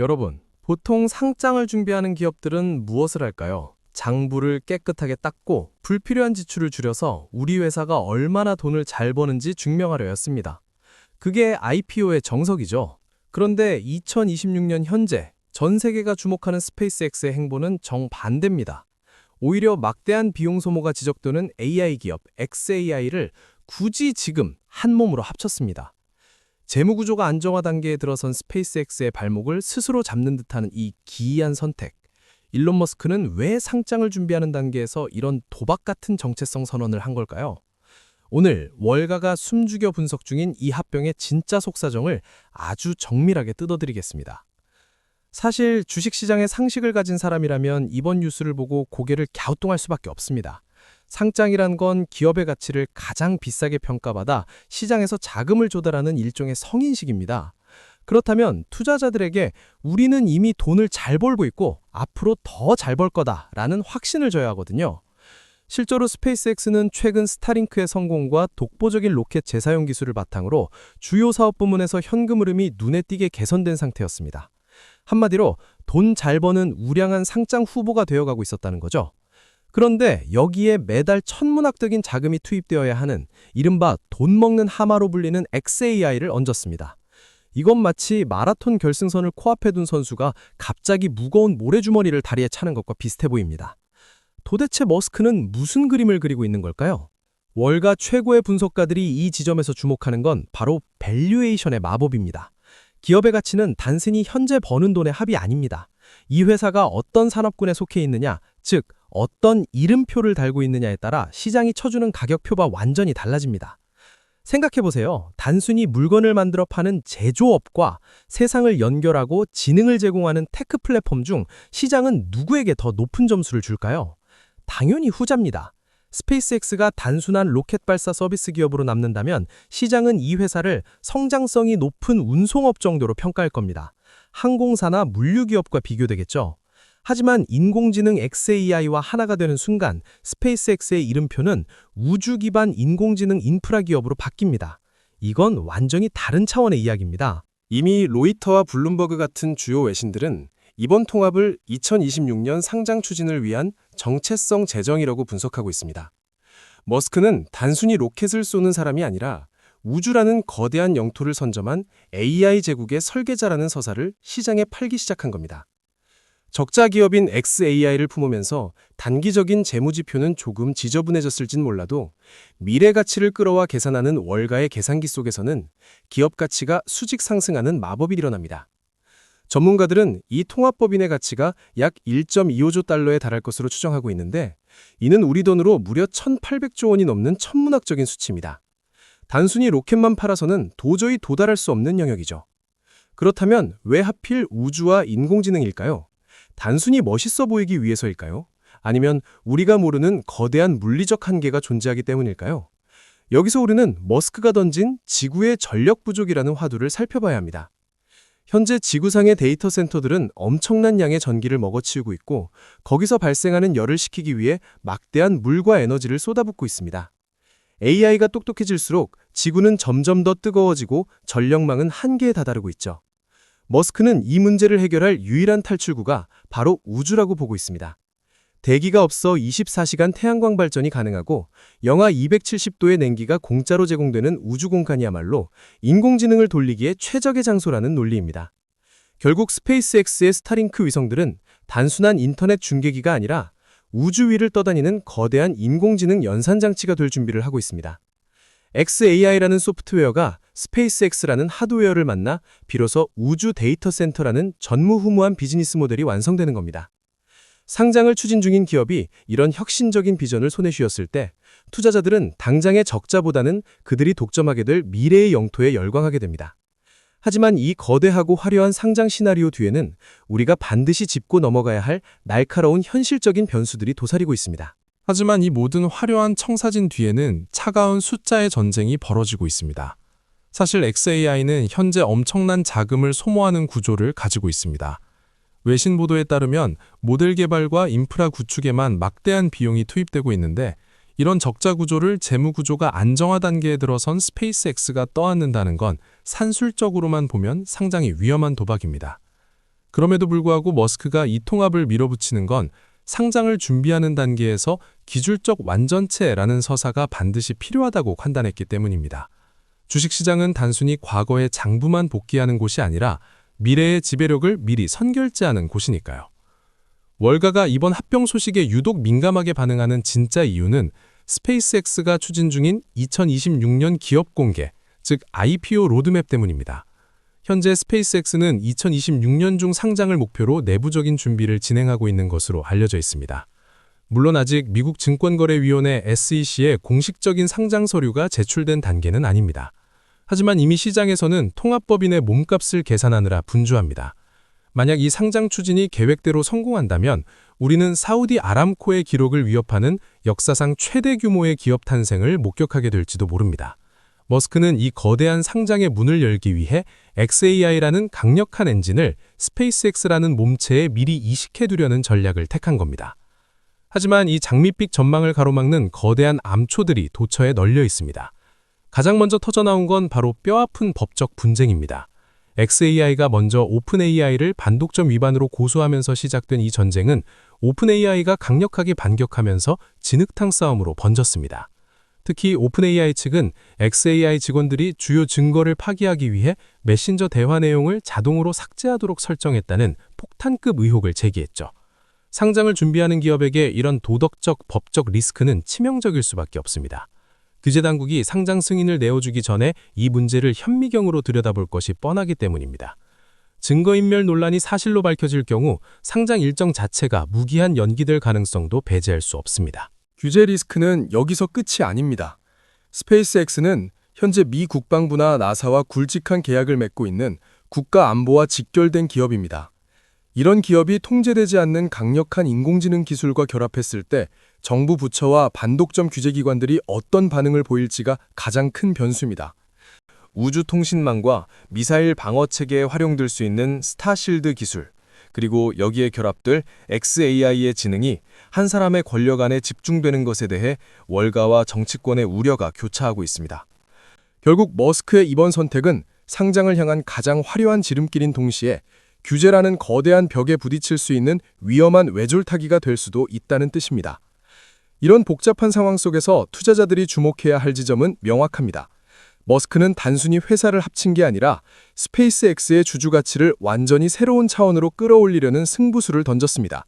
여러분, 보통 상장을 준비하는 기업들은 무엇을 할까요? 장부를 깨끗하게 닦고 불필요한 지출을 줄여서 우리 회사가 얼마나 돈을 잘 버는지 증명하려 했습니다. 그게 IPO의 정석이죠. 그런데 2026년 현재 전 세계가 주목하는 스페이스X의 행보는 정반대입니다. 오히려 막대한 비용 소모가 지적되는 AI 기업 xAI를 굳이 지금 한 몸으로 합쳤습니다. 재무 구조가 안정화 단계에 들어선 스페이스X의 발목을 스스로 잡는 듯하는 이 기이한 선택. 일론 머스크는 왜 상장을 준비하는 단계에서 이런 도박 같은 정체성 선언을 한 걸까요? 오늘 월가가 숨죽여 분석 중인 이 합병의 진짜 속사정을 아주 정밀하게 뜯어드리겠습니다. 사실 주식시장에 상식을 가진 사람이라면 이번 뉴스를 보고 고개를 갸우뚱할 수밖에 없습니다. 상장이란 건 기업의 가치를 가장 비싸게 평가받아 시장에서 자금을 조달하는 일종의 성인식입니다. 그렇다면 투자자들에게 우리는 이미 돈을 잘 벌고 있고 앞으로 더 잘 벌 거다라는 확신을 줘야 하거든요. 실제로 스페이스X는 최근 스타링크의 성공과 독보적인 로켓 재사용 기술을 바탕으로 주요 사업 부문에서 현금 흐름이 눈에 띄게 개선된 상태였습니다. 한마디로 돈 잘 버는 우량한 상장 후보가 되어가고 있었다는 거죠. 그런데 여기에 매달 천문학적인 자금이 투입되어야 하는 이른바 돈 먹는 하마로 불리는 xAI를 얹었습니다. 이건 마치 마라톤 결승선을 코앞에 둔 선수가 갑자기 무거운 모래주머니를 다리에 차는 것과 비슷해 보입니다. 도대체 머스크는 무슨 그림을 그리고 있는 걸까요? 월가 최고의 분석가들이 이 지점에서 주목하는 건 바로 밸류에이션의 마법입니다. 기업의 가치는 단순히 현재 버는 돈의 합이 아닙니다. 이 회사가 어떤 산업군에 속해 있느냐, 즉 어떤 이름표를 달고 있느냐에 따라 시장이 쳐주는 가격표가 완전히 달라집니다. 생각해보세요. 단순히 물건을 만들어 파는 제조업과 세상을 연결하고 지능을 제공하는 테크 플랫폼 중 시장은 누구에게 더 높은 점수를 줄까요? 당연히 후자입니다. 스페이스X가 단순한 로켓 발사 서비스 기업으로 남는다면 시장은 이 회사를 성장성이 높은 운송업 정도로 평가할 겁니다. 항공사나 물류기업과 비교되겠죠. 하지만 인공지능 xAI와 하나가 되는 순간 스페이스X의 이름표는 우주 기반 인공지능 인프라 기업으로 바뀝니다. 이건 완전히 다른 차원의 이야기입니다. 이미 로이터와 블룸버그 같은 주요 외신들은 이번 통합을 2026년 상장 추진을 위한 정체성 재정이라고 분석하고 있습니다. 머스크는 단순히 로켓을 쏘는 사람이 아니라 우주라는 거대한 영토를 선점한 AI 제국의 설계자라는 서사를 시장에 팔기 시작한 겁니다. 적자 기업인 xAI를 품으면서 단기적인 재무지표는 조금 지저분해졌을진 몰라도 미래 가치를 끌어와 계산하는 월가의 계산기 속에서는 기업 가치가 수직 상승하는 마법이 일어납니다. 전문가들은 이 통합법인의 가치가 약 1.25조 달러에 달할 것으로 추정하고 있는데 이는 우리 돈으로 무려 1,800조 원이 넘는 천문학적인 수치입니다. 단순히 로켓만 팔아서는 도저히 도달할 수 없는 영역이죠. 그렇다면 왜 하필 우주와 인공지능일까요? 단순히 멋있어 보이기 위해서일까요? 아니면 우리가 모르는 거대한 물리적 한계가 존재하기 때문일까요? 여기서 우리는 머스크가 던진 지구의 전력 부족이라는 화두를 살펴봐야 합니다. 현재 지구상의 데이터 센터들은 엄청난 양의 전기를 먹어치우고 있고 거기서 발생하는 열을 식히기 위해 막대한 물과 에너지를 쏟아붓고 있습니다. AI가 똑똑해질수록 지구는 점점 더 뜨거워지고 전력망은 한계에 다다르고 있죠. 머스크는 이 문제를 해결할 유일한 탈출구가 바로 우주라고 보고 있습니다. 대기가 없어 24시간 태양광 발전이 가능하고 영하 270도의 냉기가 공짜로 제공되는 우주 공간이야말로 인공지능을 돌리기에 최적의 장소라는 논리입니다. 결국 스페이스X의 스타링크 위성들은 단순한 인터넷 중계기가 아니라 우주 위를 떠다니는 거대한 인공지능 연산장치가 될 준비를 하고 있습니다. xAI라는 소프트웨어가 스페이스X라는 하드웨어를 만나 비로소 우주 데이터 센터라는 전무후무한 비즈니스 모델이 완성되는 겁니다. 상장을 추진 중인 기업이 이런 혁신적인 비전을 손에 쥐었을 때 투자자들은 당장의 적자보다는 그들이 독점하게 될 미래의 영토에 열광하게 됩니다. 하지만 이 거대하고 화려한 상장 시나리오 뒤에는 우리가 반드시 짚고 넘어가야 할 날카로운 현실적인 변수들이 도사리고 있습니다. 하지만 이 모든 화려한 청사진 뒤에는 차가운 숫자의 전쟁이 벌어지고 있습니다. 사실 xAI는 현재 엄청난 자금을 소모하는 구조를 가지고 있습니다. 외신 보도에 따르면 모델 개발과 인프라 구축에만 막대한 비용이 투입되고 있는데 이런 적자 구조를 재무 구조가 안정화 단계에 들어선 스페이스X가 떠안는다는 건 산술적으로만 보면 상당히 위험한 도박입니다. 그럼에도 불구하고 머스크가 이 통합을 밀어붙이는 건 상장을 준비하는 단계에서 기술적 완전체라는 서사가 반드시 필요하다고 판단했기 때문입니다. 주식시장은 단순히 과거의 장부만 복귀하는 곳이 아니라 미래의 지배력을 미리 선결제하는 곳이니까요. 월가가 이번 합병 소식에 유독 민감하게 반응하는 진짜 이유는 스페이스X가 추진 중인 2026년 기업 공개, 즉 IPO 로드맵 때문입니다. 현재 스페이스X는 2026년 중 상장을 목표로 내부적인 준비를 진행하고 있는 것으로 알려져 있습니다. 물론 아직 미국 증권거래위원회 SEC에 공식적인 상장 서류가 제출된 단계는 아닙니다. 하지만 이미 시장에서는 통합법인의 몸값을 계산하느라 분주합니다. 만약 이 상장 추진이 계획대로 성공한다면 우리는 사우디 아람코의 기록을 위협하는 역사상 최대 규모의 기업 탄생을 목격하게 될지도 모릅니다. 머스크는 이 거대한 상장의 문을 열기 위해 xAI라는 강력한 엔진을 스페이스X라는 몸체에 미리 이식해두려는 전략을 택한 겁니다. 하지만 이 장밋빛 전망을 가로막는 거대한 암초들이 도처에 널려 있습니다. 가장 먼저 터져나온 건 바로 뼈아픈 법적 분쟁입니다. xAI가 먼저 오픈AI를 반독점 위반으로 고소하면서 시작된 이 전쟁은 오픈AI가 강력하게 반격하면서 진흙탕 싸움으로 번졌습니다. 특히 오픈AI 측은 xAI 직원들이 주요 증거를 파기하기 위해 메신저 대화 내용을 자동으로 삭제하도록 설정했다는 폭탄급 의혹을 제기했죠. 상장을 준비하는 기업에게 이런 도덕적, 법적 리스크는 치명적일 수밖에 없습니다. 규제당국이 상장 승인을 내어주기 전에 이 문제를 현미경으로 들여다볼 것이 뻔하기 때문입니다. 증거인멸 논란이 사실로 밝혀질 경우 상장 일정 자체가 무기한 연기될 가능성도 배제할 수 없습니다. 규제 리스크는 여기서 끝이 아닙니다. 스페이스X는 현재 미 국방부나 나사와 굵직한 계약을 맺고 있는 국가 안보와 직결된 기업입니다. 이런 기업이 통제되지 않는 강력한 인공지능 기술과 결합했을 때 정부 부처와 반독점 규제기관들이 어떤 반응을 보일지가 가장 큰 변수입니다. 우주통신망과 미사일 방어체계에 활용될 수 있는 스타실드 기술, 그리고 여기에 결합될 xAI의 지능이 한 사람의 권력 안에 집중되는 것에 대해 월가와 정치권의 우려가 교차하고 있습니다. 결국 머스크의 이번 선택은 상장을 향한 가장 화려한 지름길인 동시에 규제라는 거대한 벽에 부딪힐 수 있는 위험한 외줄타기가 될 수도 있다는 뜻입니다. 이런 복잡한 상황 속에서 투자자들이 주목해야 할 지점은 명확합니다. 머스크는 단순히 회사를 합친 게 아니라 스페이스X의 주주 가치를 완전히 새로운 차원으로 끌어올리려는 승부수를 던졌습니다.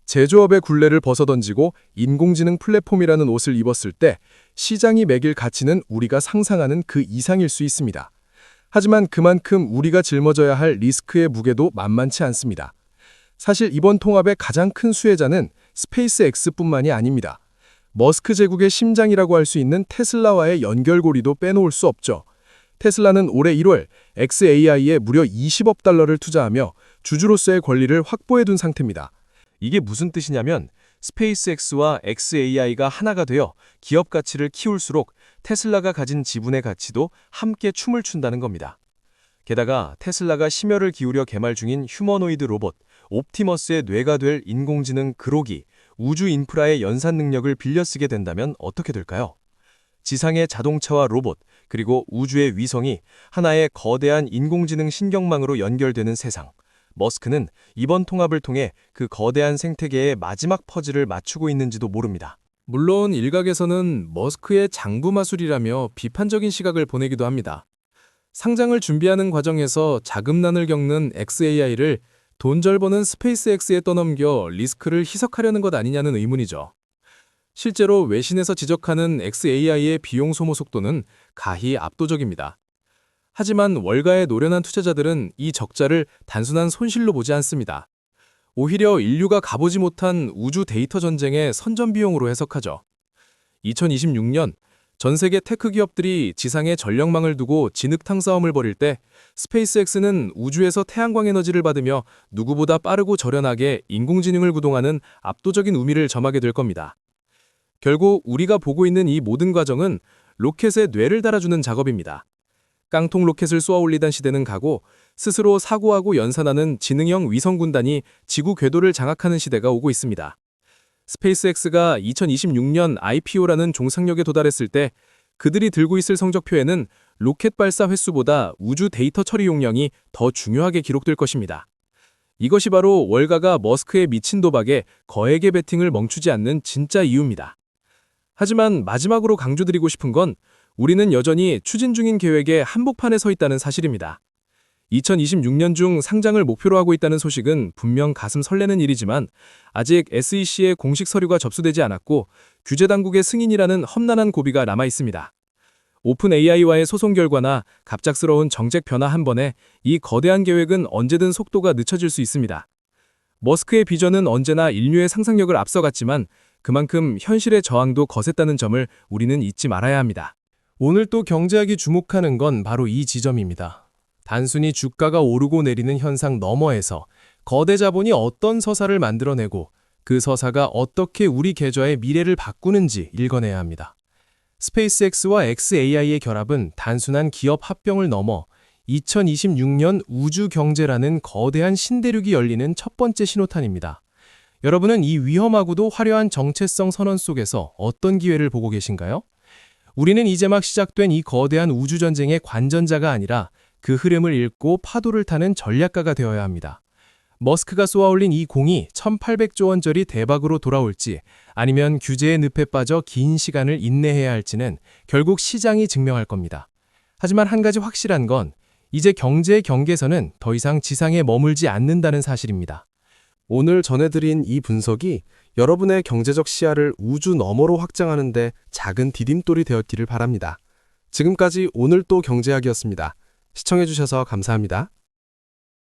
제조업의 굴레를 벗어던지고 인공지능 플랫폼이라는 옷을 입었을 때 시장이 매길 가치는 우리가 상상하는 그 이상일 수 있습니다. 하지만 그만큼 우리가 짊어져야 할 리스크의 무게도 만만치 않습니다. 사실 이번 통합의 가장 큰 수혜자는 스페이스X뿐만이 아닙니다. 머스크 제국의 심장이라고 할 수 있는 테슬라와의 연결고리도 빼놓을 수 없죠. 테슬라는 올해 1월 xAI에 무려 20억 달러를 투자하며 주주로서의 권리를 확보해둔 상태입니다. 이게 무슨 뜻이냐면 스페이스X와 xAI가 하나가 되어 기업 가치를 키울수록 테슬라가 가진 지분의 가치도 함께 춤을 춘다는 겁니다. 게다가 테슬라가 심혈을 기울여 개발 중인 휴머노이드 로봇 옵티머스의 뇌가 될 인공지능 그록이 우주 인프라의 연산 능력을 빌려 쓰게 된다면 어떻게 될까요? 지상의 자동차와 로봇, 그리고 우주의 위성이 하나의 거대한 인공지능 신경망으로 연결되는 세상. 머스크는 이번 통합을 통해 그 거대한 생태계의 마지막 퍼즐을 맞추고 있는지도 모릅니다. 물론 일각에서는 머스크의 장부 마술이라며 비판적인 시각을 보내기도 합니다. 상장을 준비하는 과정에서 자금난을 겪는 xAI를 돈절 버는 스페이스X에 떠넘겨 리스크를 희석하려는 것 아니냐는 의문이죠. 실제로 외신에서 지적하는 xAI의 비용 소모 속도는 가히 압도적입니다. 하지만 월가의 노련한 투자자들은 이 적자를 단순한 손실로 보지 않습니다. 오히려 인류가 가보지 못한 우주 데이터 전쟁의 선전비용으로 해석하죠. 2026년 전 세계 테크 기업들이 지상에 전력망을 두고 진흙탕 싸움을 벌일 때 스페이스X는 우주에서 태양광 에너지를 받으며 누구보다 빠르고 저렴하게 인공지능을 구동하는 압도적인 우위를 점하게 될 겁니다. 결국 우리가 보고 있는 이 모든 과정은 로켓에 뇌를 달아주는 작업입니다. 깡통 로켓을 쏘아 올리던 시대는 가고 스스로 사고하고 연산하는 지능형 위성 군단이 지구 궤도를 장악하는 시대가 오고 있습니다. 스페이스X가 2026년 IPO라는 종착역에 도달했을 때 그들이 들고 있을 성적표에는 로켓 발사 횟수보다 우주 데이터 처리 용량이 더 중요하게 기록될 것입니다. 이것이 바로 월가가 머스크의 미친 도박에 거액의 베팅을 멈추지 않는 진짜 이유입니다. 하지만 마지막으로 강조드리고 싶은 건 우리는 여전히 추진 중인 계획의 한복판에 서 있다는 사실입니다. 2026년 중 상장을 목표로 하고 있다는 소식은 분명 가슴 설레는 일이지만 아직 SEC의 공식 서류가 접수되지 않았고 규제 당국의 승인이라는 험난한 고비가 남아 있습니다. 오픈 AI와의 소송 결과나 갑작스러운 정책 변화 한 번에 이 거대한 계획은 언제든 속도가 늦춰질 수 있습니다. 머스크의 비전은 언제나 인류의 상상력을 앞서갔지만 그만큼 현실의 저항도 거셌다는 점을 우리는 잊지 말아야 합니다. 오늘 또 경제학이 주목하는 건 바로 이 지점입니다. 단순히 주가가 오르고 내리는 현상 너머에서 거대 자본이 어떤 서사를 만들어내고 그 서사가 어떻게 우리 계좌의 미래를 바꾸는지 읽어내야 합니다. 스페이스X와 xAI의 결합은 단순한 기업 합병을 넘어 2026년 우주 경제라는 거대한 신대륙이 열리는 첫 번째 신호탄입니다. 여러분은 이 위험하고도 화려한 정체성 선언 속에서 어떤 기회를 보고 계신가요? 우리는 이제 막 시작된 이 거대한 우주전쟁의 관전자가 아니라 그 흐름을 읽고 파도를 타는 전략가가 되어야 합니다. 머스크가 쏘아올린 이 공이 1800조 원짜리 대박으로 돌아올지 아니면 규제의 늪에 빠져 긴 시간을 인내해야 할지는 결국 시장이 증명할 겁니다. 하지만 한 가지 확실한 건 이제 경제의 경계선은 더 이상 지상에 머물지 않는다는 사실입니다. 오늘 전해드린 이 분석이 여러분의 경제적 시야를 우주 너머로 확장하는 데 작은 디딤돌이 되었기를 바랍니다. 지금까지 오늘 또 경제학이었습니다. 시청해주셔서 감사합니다.